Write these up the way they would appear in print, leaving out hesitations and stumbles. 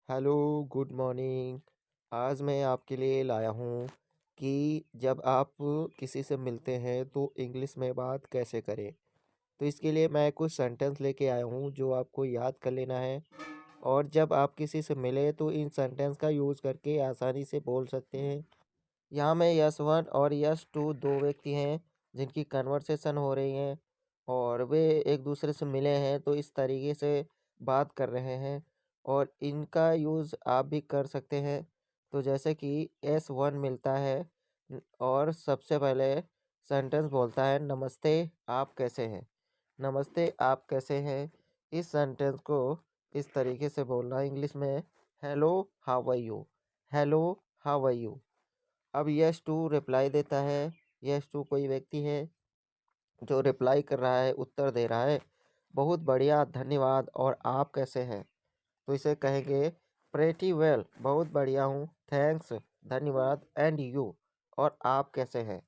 Hello, good morning. आज मैं आपके लिए लाया हूँ कि जब आप किसी से मिलते हैं तो इंग्लिश में बात कैसे करें। तो इसके लिए मैं कुछ सेंटेंस लेके आया हूँ जो आपको याद कर लेना है और जब आप किसी से मिले तो इन सेंटेंस का यूज़ करके आसानी से बोल सकते हैं। यहाँ में यस वन और यस टू दो व्यक्ति हैं जिनकी कन्वर्सेशन हो रही है और वे एक दूसरे से मिले हैं तो इस तरीके से बात कर रहे हैं और इनका यूज़ आप भी कर सकते हैं। तो जैसे कि एस वन मिलता है और सबसे पहले सेंटेंस बोलता है नमस्ते, आप कैसे हैं। नमस्ते, आप कैसे हैं। इस सेंटेंस को इस तरीके से बोलना इंग्लिश में, hello how are you. Hello how are you. अब यस टू रिप्लाई देता है। यस टू कोई व्यक्ति है जो रिप्लाई कर रहा है, उत्तर दे रहा है, बहुत बढ़िया धन्यवाद, और आप कैसे हैं। तो इसे कहेंगे प्रेटी वेल, बहुत बढ़िया हूँ, थैंक्स धन्यवाद, एंड यू, और आप कैसे हैं।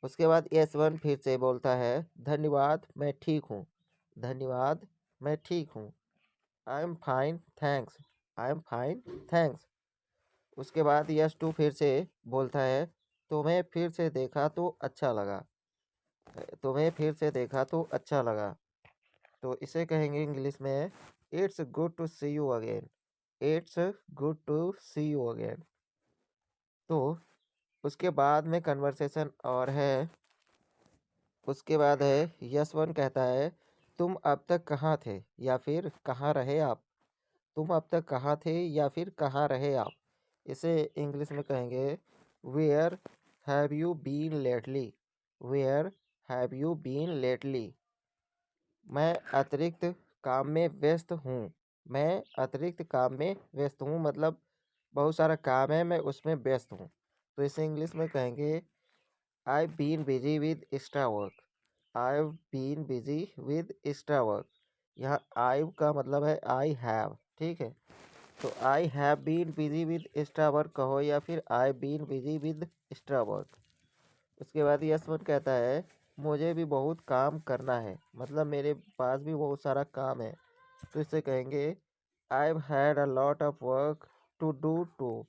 उसके बाद यस वन फिर से बोलता है धन्यवाद मैं ठीक हूँ। धन्यवाद मैं ठीक हूँ। I am fine thanks. I am fine thanks. उसके बाद यस टू फिर से बोलता है तुम्हें फिर से देखा तो अच्छा लगा। तुम्हें फिर से देखा तो अच्छा लगा। तो इसे कहेंगे इंग्लिश में, it's good to see you again. It's good to see you again. तो उसके बाद में कन्वर्सेशन और है। उसके बाद है यस वन कहता है तुम अब तक कहाँ थे या फिर कहाँ रहे आप। तुम अब तक कहाँ थे या फिर कहाँ रहे आप। इसे इंग्लिश में कहेंगे where have you been lately. Where have you been lately. मैं अतिरिक्त काम में व्यस्त हूँ। मैं अतिरिक्त काम में व्यस्त हूँ मतलब बहुत सारा काम है, मैं उसमें व्यस्त हूँ। तो इसे इंग्लिश में कहेंगे I been busy with extra work. I been busy with extra work. यहाँ आई का मतलब है आई हैव, ठीक है। तो I have been busy with extra work कहो या फिर I been busy with extra work. उसके बाद यशवंत कहता है मुझे भी बहुत काम करना है, मतलब मेरे पास भी बहुत सारा काम है। तो इससे कहेंगे I've had a lot of work to do too.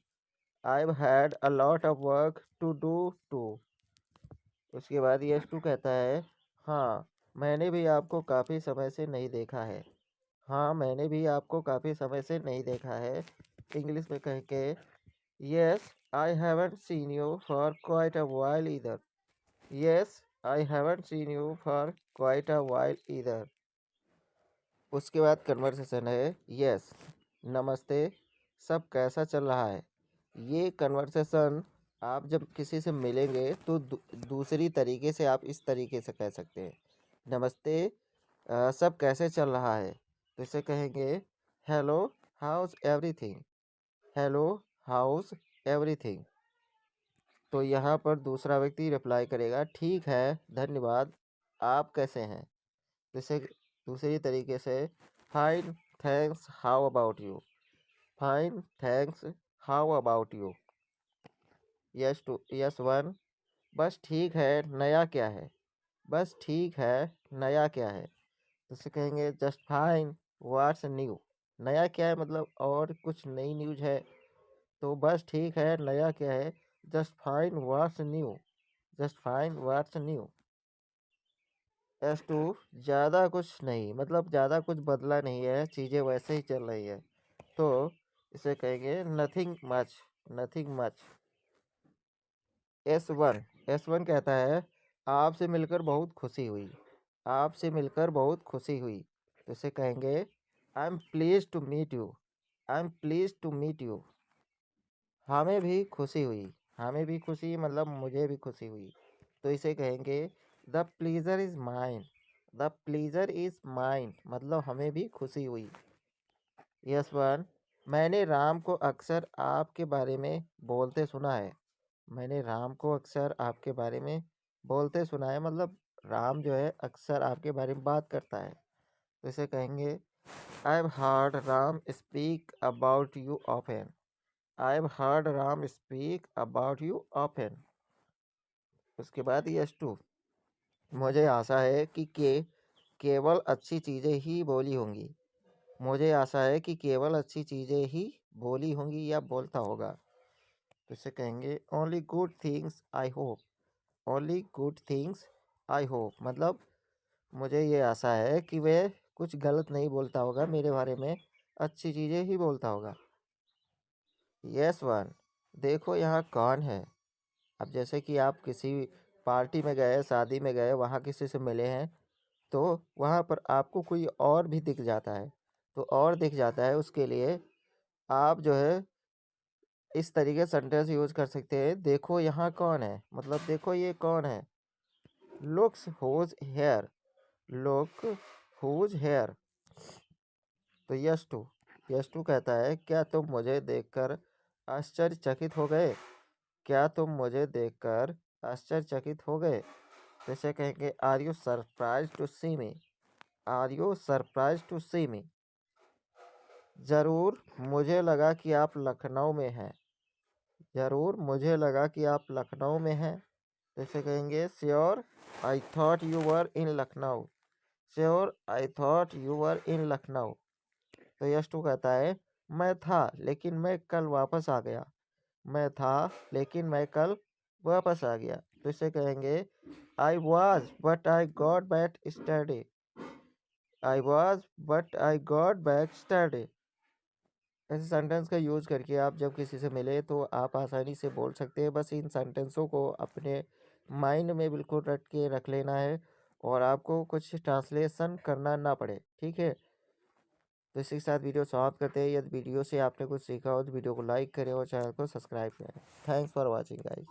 I've had a lot of work to do too. उसके बाद यश टू कहता है हाँ मैंने भी आपको काफ़ी समय से नहीं देखा है। हाँ मैंने भी आपको काफ़ी समय से नहीं देखा है। इंग्लिश में कह के yes I haven't seen you for quite a while either. Yes I haven't seen you for quite a while either. उसके बाद कन्वर्सेशन है यस नमस्ते, सब कैसा चल रहा है। ये कन्वर्सेशन आप जब किसी से मिलेंगे तो दूसरी तरीके से आप इस तरीके से कह सकते हैं नमस्ते, सब कैसे चल रहा है। तो इसे कहेंगे hello house everything. Hello house everything. तो यहाँ पर दूसरा व्यक्ति रिप्लाई करेगा ठीक है धन्यवाद, आप कैसे हैं। जैसे दूसरी तरीके से fine thanks how about you. Fine thanks how about you. S two S one बस ठीक है, नया क्या है। बस ठीक है, नया क्या है। जैसे कहेंगे जस्ट फाइन व्हाट्स न्यू। नया क्या है मतलब और कुछ नई न्यूज है। तो बस ठीक है, नया क्या है, just fine what's new. Just fine what's new. S two ज़्यादा कुछ नहीं, मतलब ज़्यादा कुछ बदला नहीं है, चीज़ें वैसे ही चल रही है। तो इसे कहेंगे nothing much. Nothing much. S one कहता है आपसे मिलकर बहुत खुशी हुई। आपसे मिलकर बहुत खुशी हुई। तो इसे कहेंगे I am please to meet you. I am please to meet you. हमें भी खुशी हुई। हमें भी खुशी मतलब मुझे भी खुशी हुई। तो इसे कहेंगे the pleaser is mine. The pleaser is mine मतलब हमें भी खुशी हुई। यस वन मैंने राम को अक्सर आपके बारे में बोलते सुना है। मैंने राम को अक्सर आपके बारे में बोलते सुना है मतलब राम जो है अक्सर आपके बारे में बात करता है। तो इसे कहेंगे I have heard Ram speak about you often. I have heard Ram speak about you often. उसके बाद यस टू मुझे आशा है कि केवल अच्छी चीज़ें ही बोली होंगी। मुझे आशा है कि केवल अच्छी चीज़ें ही बोली होंगी या बोलता होगा। तो इसे कहेंगे only good things I hope. Only good things I hope मतलब मुझे ये आशा है कि वह कुछ गलत नहीं बोलता होगा मेरे बारे में, अच्छी चीज़ें ही बोलता होगा। यस वन, देखो यहाँ कौन है। अब जैसे कि आप किसी पार्टी में गए, शादी में गए, वहाँ किसी से मिले हैं, तो वहाँ पर आपको कोई और भी दिख जाता है। तो और दिख जाता है उसके लिए आप जो है इस तरीके सेंटेंस यूज कर सकते हैं, देखो यहाँ कौन है, मतलब देखो ये कौन है। Looks who's here, look who's here. तो यस टू कहता है क्या तुम मुझे देखकर आश्चर्यचकित हो गए, क्या तुम मुझे देखकर आश्चर्यचकित हो गए। तो इसे कहेंगे are you surprise to see me, are you surprise to see me. ज़रूर मुझे लगा कि आप लखनऊ में हैं, ज़रूर मुझे लगा कि आप लखनऊ में हैं। तो इसे कहेंगे sure I thought you were in Lucknow, sure I thought you were in Lucknow. तो यश टू कहता है मैं था लेकिन मैं कल वापस आ गया, मैं था लेकिन मैं कल वापस आ गया। तो इसे कहेंगे I was but I got back study, I was but I got back study. ऐसे सेंटेंस का यूज़ करके आप जब किसी से मिले तो आप आसानी से बोल सकते हैं। बस इन सेंटेंसों को अपने माइंड में बिल्कुल रट के रख लेना है और आपको कुछ ट्रांसलेशन करना ना पड़े, ठीक है। तो इसी के साथ वीडियो समाप्त करते हैं। यदि वीडियो से आपने कुछ सीखा हो तो वीडियो को लाइक करें और चैनल को सब्सक्राइब करें। Thanks for watching guys.